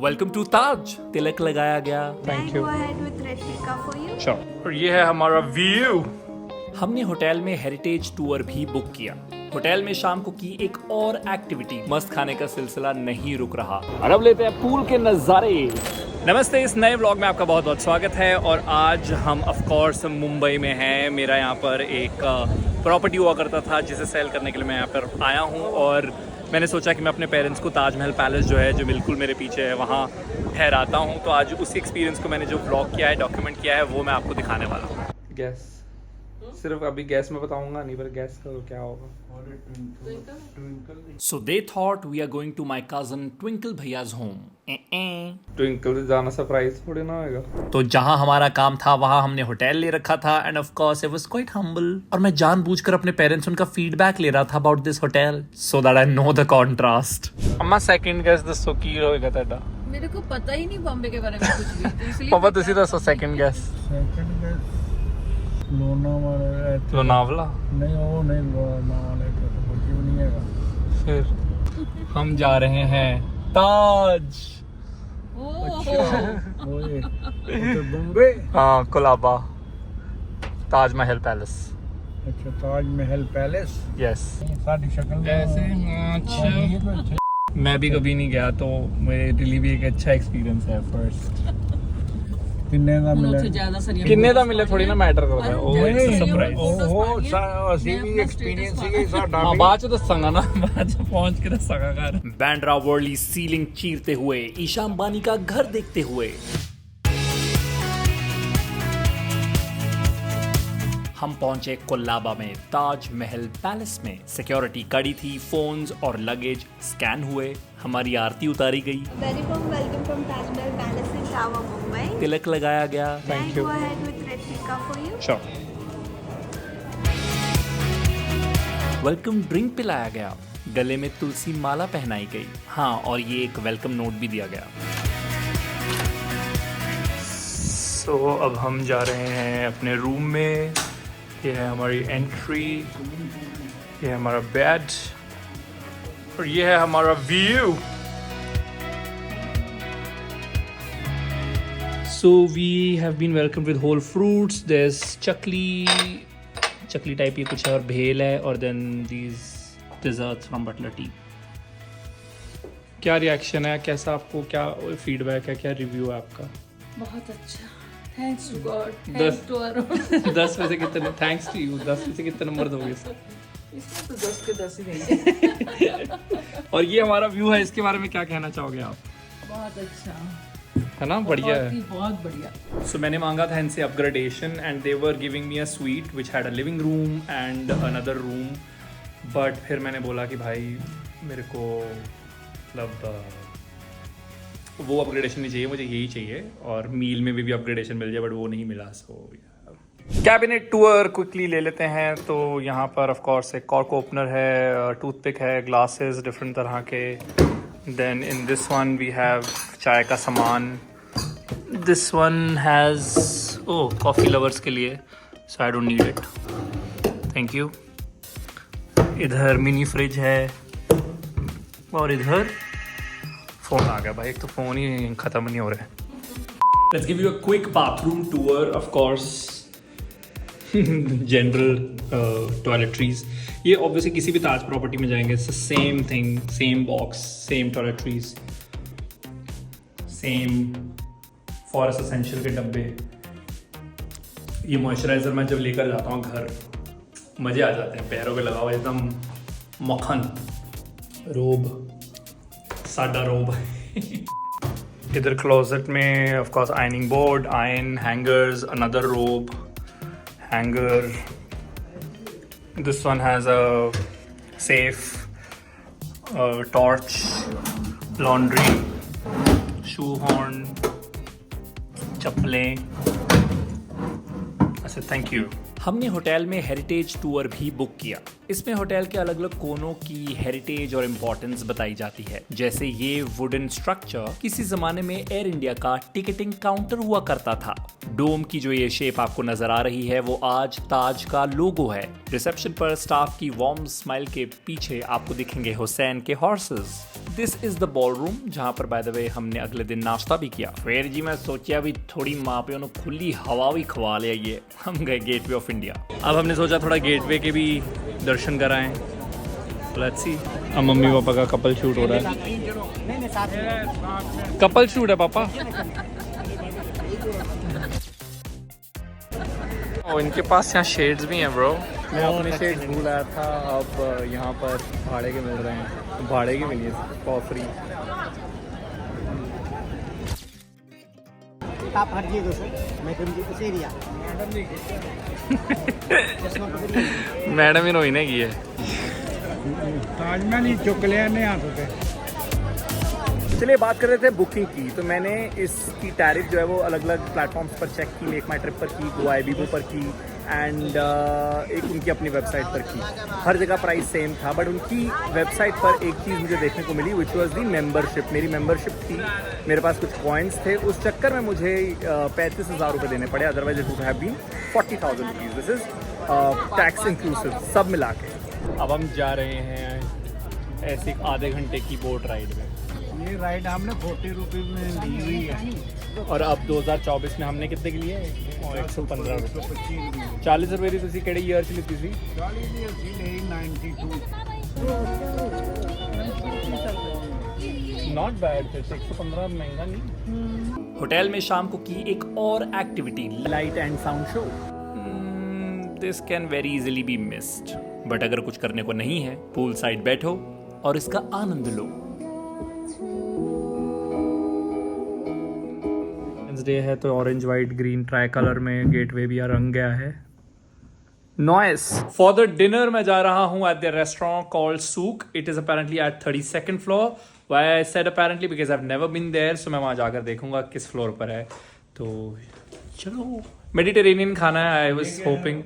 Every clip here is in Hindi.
वेलकम टू ताज। तिलक लगाया गया। Thank you. Go ahead with replica for you. Sure. और ये है हमारा व्यू। हमने होटल में हेरिटेज टूर भी बुक किया। होटल में शाम को की एक और एक्टिविटी, मस्त खाने का सिलसिला नहीं रुक रहा। और अब लेते हैं पूल के नज़ारे। नमस्ते, इस नए व्लॉग में आपका बहुत बहुत स्वागत है। और आज हम ऑफ कोर्स मुंबई में हैं। मेरा यहाँ पर एक प्रॉपर्टी हुआ करता था जिसे सेल करने के लिए मैं यहाँ पर आया हूँ। और मैंने सोचा कि मैं अपने पेरेंट्स को ताजमहल पैलेस जो है, जो बिल्कुल मेरे पीछे है, वहाँ ठहराता हूँ। तो आज उसी एक्सपीरियंस को मैंने जो व्लॉग किया है, डॉक्यूमेंट किया है, वो मैं आपको दिखाने वाला हूँ। गैस सिर्फ अभी गैस में बताऊंगा नहीं, पर गैस करो क्या होगा। So they thought we are going to my cousin Twinkle भैया's home. Twinkle से जाना सरप्राइज थोड़ी ना होगा। तो जहां हमारा काम था वहां हमने होटल ले रखा था end of course it was quite humble. और मैं जानबूझकर अपने पेरेंट्स उनका फीडबैक ले रहा था about this hotel so that I know the contrast. अम्मा सेकंड गैस दसो की होएगा ਤੁਹਾਡਾ। मेरे को पता ही नहीं बॉम्बे के बारे में कुछ भी, तो इसलिए पापा ਤੁਸੀਂ ਦੱਸੋ सेकंड गैस। लोनावला नहीं वो नहीं लोनावला तो कुछ भी नहीं है। फिर हम जा रहे हैं ताज। ओए तो बॉम्बे। हाँ, कोलाबा ताजमहल पैलेस। अच्छा ताजमहल पैलेस। यस। साड़ी शक्ल ऐसे अच्छा मैं भी कभी नहीं गया, तो मेरे लिए भी एक अच्छा एक्सपीरियंस है फर्स्ट। किन्ने का उन्होंने मिला ज्यादा सरिया किन्ने ਦਾ ਮਿਲੇ ਥੋੜੀ ਨਾ ਮੈਟਰ ਕਰਦਾ ਹੈ। ਉਹ नहीं, ਇਟਸ ਸਰਪ੍ਰਾਈਜ਼। ਉਹ ਅਸੀਂ ਵੀ ਐਕਸਪੀਰੀਅੰਸ ਸੀਗੇ ਸਾਡਾ हाँ, बाद ਚ ਦੱਸਾਂਗਾ ਨਾ, बाद ਚ पहुंच के ਦੱਸਾਂਗਾ घर। बैंड्रा वर्ली सीलिंग चीरते हुए, ईशा अंबानी का घर देखते हुए हम पहुंचे कोलाबा में ताजमहल पैलेस में। सिक्योरिटी कड़ी थी, फोन्स और लगेज स्कैन हुए, हमारी आरती उतारी गई, Very warm welcome from Taj Mahal Palace in Tower, Mumbai. तिलक लगाया गया। Thank you. Go ahead with replica for you. Sure. Welcome drink पिलाया गया, गले में तुलसी माला पहनाई गई। हाँ, और ये एक वेलकम नोट भी दिया गया। सो अब हम जा रहे हैं अपने रूम में। ये है हमारी एंट्री, ये है हमारा बेड और ये है हमारा view. So we have been welcomed with whole fruits. There's chakli type ये कुछ है, और भेल है, और then these desserts from Butler Tea. क्या रिएक्शन है, कैसा आपको क्या फीडबैक है, क्या रिव्यू है आपका? बहुत अच्छा, थैंक्स टू गॉड, दस- थैंक्स टू अरुण। 10 में से कितने थैंक्स टू यू, 10 में से कितने नंबर दोगे इसको? इसमें तो 10 के 10 ही देंगे। और ये हमारा व्यू है, इसके बारे में क्या कहना चाहोगे आप? बहुत अच्छा, है ना, बढ़िया है। बहुत बढ़िया। सो मैंने मांगा था इनसे upgradation and they were giving me a sweet which had a living room and another room. But फिर मैंने बोला कि भाई मेरे को मतलब वो अपग्रेडेशन नहीं चाहिए, मुझे यही चाहिए। और मील में भी अपग्रेडेशन मिल जाए, बट वो नहीं मिला। सो कैबिनेट टूर क्विकली ले लेते हैं। तो यहाँ पर ऑफ कोर्स एक कॉर्क ओपनर है, टूथपिक है, ग्लासेस डिफरेंट तरह के। Then in this one we have चाय का सामान। This one has coffee lovers के लिए, so I don't need it, thank you. इधर मिनी फ्रिज है और इधर फ़ोन आ गया भाई, एक तो फ़ोन ही ख़त्म नहीं हो रहा है। Let's give you a quick bathroom tour. Of course general toiletries, ये ऑब्वियसली किसी भी ताज प्रॉपर्टी में जाएंगे, same thing, same box, same toiletries, same forest essential के डब्बे। ये मॉइस्चराइज़र मैं जब लेकर जाता हूँ घर, मज़े आ जाते हैं, पैरों पे लगा हुआ एकदम मक्खन। रोब, साडा रोब। इधर क्लोजेट में of course ironing board, ion hangers, another रोब hanger. This one has a safe, torch, laundry, shoe horn, चप्पलें। अच्छा, thank you. हमने होटल में हेरिटेज टूर भी बुक किया। इसमें होटल के अलग अलग कोनों की हेरिटेज और इम्पोर्टेंस बताई जाती है। जैसे ये वुडन स्ट्रक्चर किसी जमाने में एयर इंडिया का टिकटिंग काउंटर हुआ करता था। डोम की जो ये शेप आपको नजर आ रही है, वो आज ताज का लोगो है। रिसेप्शन पर स्टाफ की वार्म स्माइल के पीछे आपको दिखेंगे हुसैन के horses. This is the ball room, जहाँ पर बाय द वे हमने अगले दिन नाश्ता भी किया। फिर जी मैं सोचा भी थोड़ी माँ प्यो ने खुली हवा भी खवा ले आइए। हम गए गेटवे ऑफ इंडिया। अब हमने सोचा थोड़ा गेटवे के भी दर्शन कराएं। Let's see. अब मम्मी पापा का कपल शूट हो रहा है। कपल शूट है पापा। और इनके पास यहाँ शेड्स भी हैं ब्रो। मैं अपने शेड्स भूल आया था। अब यहाँ पर भाड़े के मिल रहे हैं, भाड़े के मिलिए फॉर फ्री। आप हटिए दोस्तों, मैं तुमको कुछ एरिया मैडम ही रोहिने की है। ताजमहल ही चुक लिया ने हाथ पे। चलिए बात कर रहे थे बुकिंग की, तो मैंने इसकी टैरिफ जो है वो अलग अलग प्लेटफॉर्म्स पर चेक की। मेक माई ट्रिप पर की, गो आईबीबो पर की एंड एक उनकी अपनी वेबसाइट पर की। हर जगह प्राइस सेम था, बट उनकी वेबसाइट पर एक चीज़ मुझे देखने को मिली, विच वॉज दी मेम्बरशिप। मेरी मेम्बरशिप थी, मेरे पास कुछ कॉइन्स थे, उस चक्कर में मुझे 35,000 रुपये देने पड़े। Otherwise it would have been 40,000 rupees. This is tax inclusive, सब मिला के। अब हम जा रहे हैं ऐसे आधे घंटे की बोट राइड में। ये राइड हमने 40 रुपीज में ली हुई है। और अब 2024 में हमने कितने के लिए 115 रुपये। 40 रुपये की तुसी केड़े ईयर च लिती सी? 40 ਦੀ ਅਸੀਂ ਲਈ 92। नॉट बैड, फिर 115 महंगा नहीं। होटल में शाम को की एक और activity, light and sound show. This can very easily be missed, but अगर कुछ करने को नहीं है, पूल साइड बैठो और इसका आनंद लो। डे है तो orange white green try colour में गेटवे भी रंग गया है। नॉइस। फॉर द डिनर मैं जा रहा हूँ at the restaurant called Sook. It is apparently at 32nd floor. Why I said apparently because I have never been there, so मैं वहाँ जाकर देखूंगा किस फ्लोर पर है। तो चलो, मेडिटेरेनियन खाना है। I was hopping.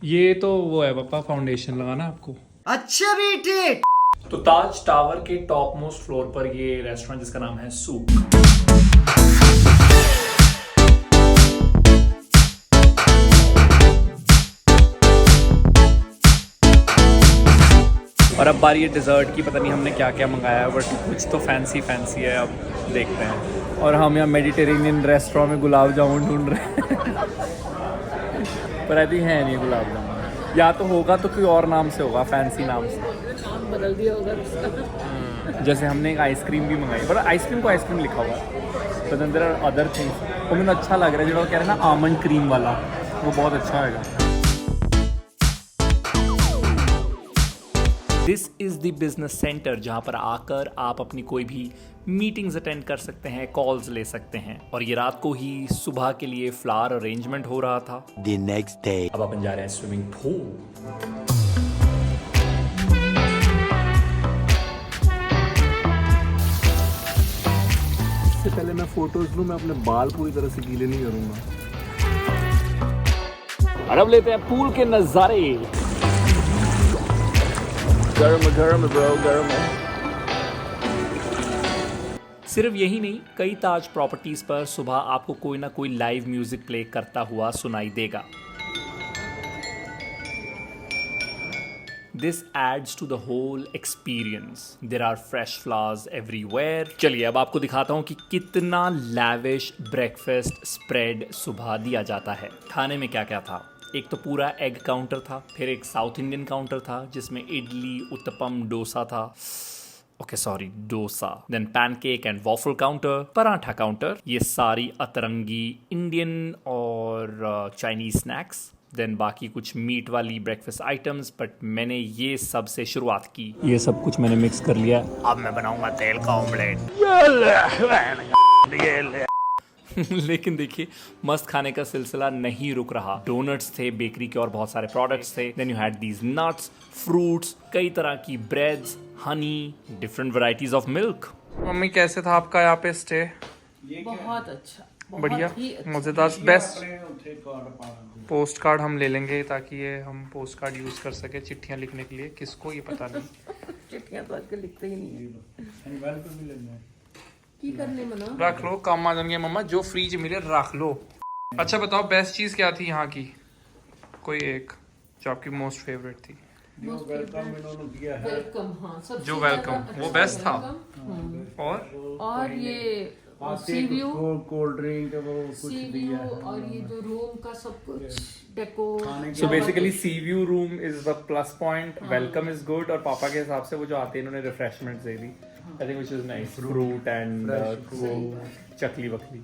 ये तो वो है पापा, फाउंडेशन लगाना आपको। अच्छा बेटे। तो ताज टावर के टॉप मोस्ट फ्लोर पर ये रेस्टोरेंट जिसका नाम है सूक। और अब बारी है डिज़र्ट की। पता नहीं हमने क्या क्या मंगाया है, बट कुछ तो फैंसी फैंसी है। अब देखते हैं। और हम यहाँ मेडिटेरेनियन रेस्टोरेंट में गुलाब जामुन ढूंढ रहे हैं। पर आई थिंक है नहीं गुलाब जामुन, या तो होगा तो कोई और नाम से होगा, फैंसी नाम से। नाम बदल दिया होगा उसका। जैसे हमने एक आइसक्रीम भी मंगाई, पर आइसक्रीम को आइसक्रीम लिखा हुआ है। But there are other things. वो मुझे अच्छा लग रहा है, जो कह रहे हैं ना आमंड क्रीम वाला, वो बहुत अच्छा होगा। This is the business centre, जहाँ पर आकर आप अपनी कोई भी मीटिंग्स अटेंड कर सकते हैं, कॉल्स ले सकते हैं। और ये रात को ही सुबह के लिए फ्लावर अरेंजमेंट हो रहा था। The next day. अब अपन जा रहे हैं स्विमिंग पूल। इससे पहले मैं फोटोज लूं, मैं अपने बाल पूरी तरह से गीले नहीं करूंगा। और अब लेते हैं पूल के नज़ारे। गर्म गर्म ब्रो, गर्म है। सिर्फ यही नहीं, कई ताज प्रॉपर्टीज पर सुबह आपको कोई ना कोई लाइव म्यूजिक प्ले करता हुआ सुनाई देगा। This adds to the whole experience. There are fresh flowers everywhere. चलिए अब आपको दिखाता हूँ कि कितना lavish breakfast spread सुबह दिया जाता है। खाने में क्या क्या था? एक तो पूरा एग काउंटर था, फिर एक साउथ इंडियन काउंटर था जिसमें इडली, उत्तपम, डोसा था। Okay sorry, dosa. Then pancake and waffle counter, paratha counter, ये सारी अतरंगी इंडियन और चाइनीज स्नैक्स। देन बाकी कुछ मीट वाली ब्रेकफास्ट आइटम्स, बट मैंने ये सब से शुरुआत की। ये सब कुछ मैंने मिक्स कर लिया। अब मैं बनाऊंगा तेल का ऑमलेट। लेकिन देखिए, मस्त खाने का सिलसिला नहीं रुक रहा। डोनट्स थे, बेकरी के और बहुत सारे प्रोडक्ट्स थे। Then you had these nuts, fruits, कई तरह की breads, honey, different varieties of milk. मम्मी कैसे था आपका यहाँ पे स्टे? बहुत अच्छा, बहुत बढ़िया, ही अच्छा। मजेदार, बेस्ट। पोस्ट कार्ड हम ले लेंगे ताकि ये हम पोस्ट कार्ड यूज कर सके चिट्ठियाँ लिखने के लिए। किसको ये पता नहीं। चिट्ठियाँ तो आजकल लिखते ही नहीं है। की करने मना रख लो, काम आ जाएंगे मम्मा। जो फ्रीज मिले रख लो। अच्छा बताओ, बेस्ट चीज़ क्या थी यहाँ की? कोई एक जो आपकी मोस्ट फेवरेट थी? जो वेलकम इन्होंने किया है वेलकम, हाँ सबसे जो ज्यादा welcome, अच्छा वो best था। welcome, और और ये आते सी व्यू, कोल्ड ड्रिंक वो कुछ सी दिया व्यू है और ये जो रूम का सब कुछ decor. So basically C view room is the plus point, welcome is good, और पापा के हिसाब से वो जो आते हैं इन्होंने refreshment they the, I think which is nice, fruit and वो चकली वकली।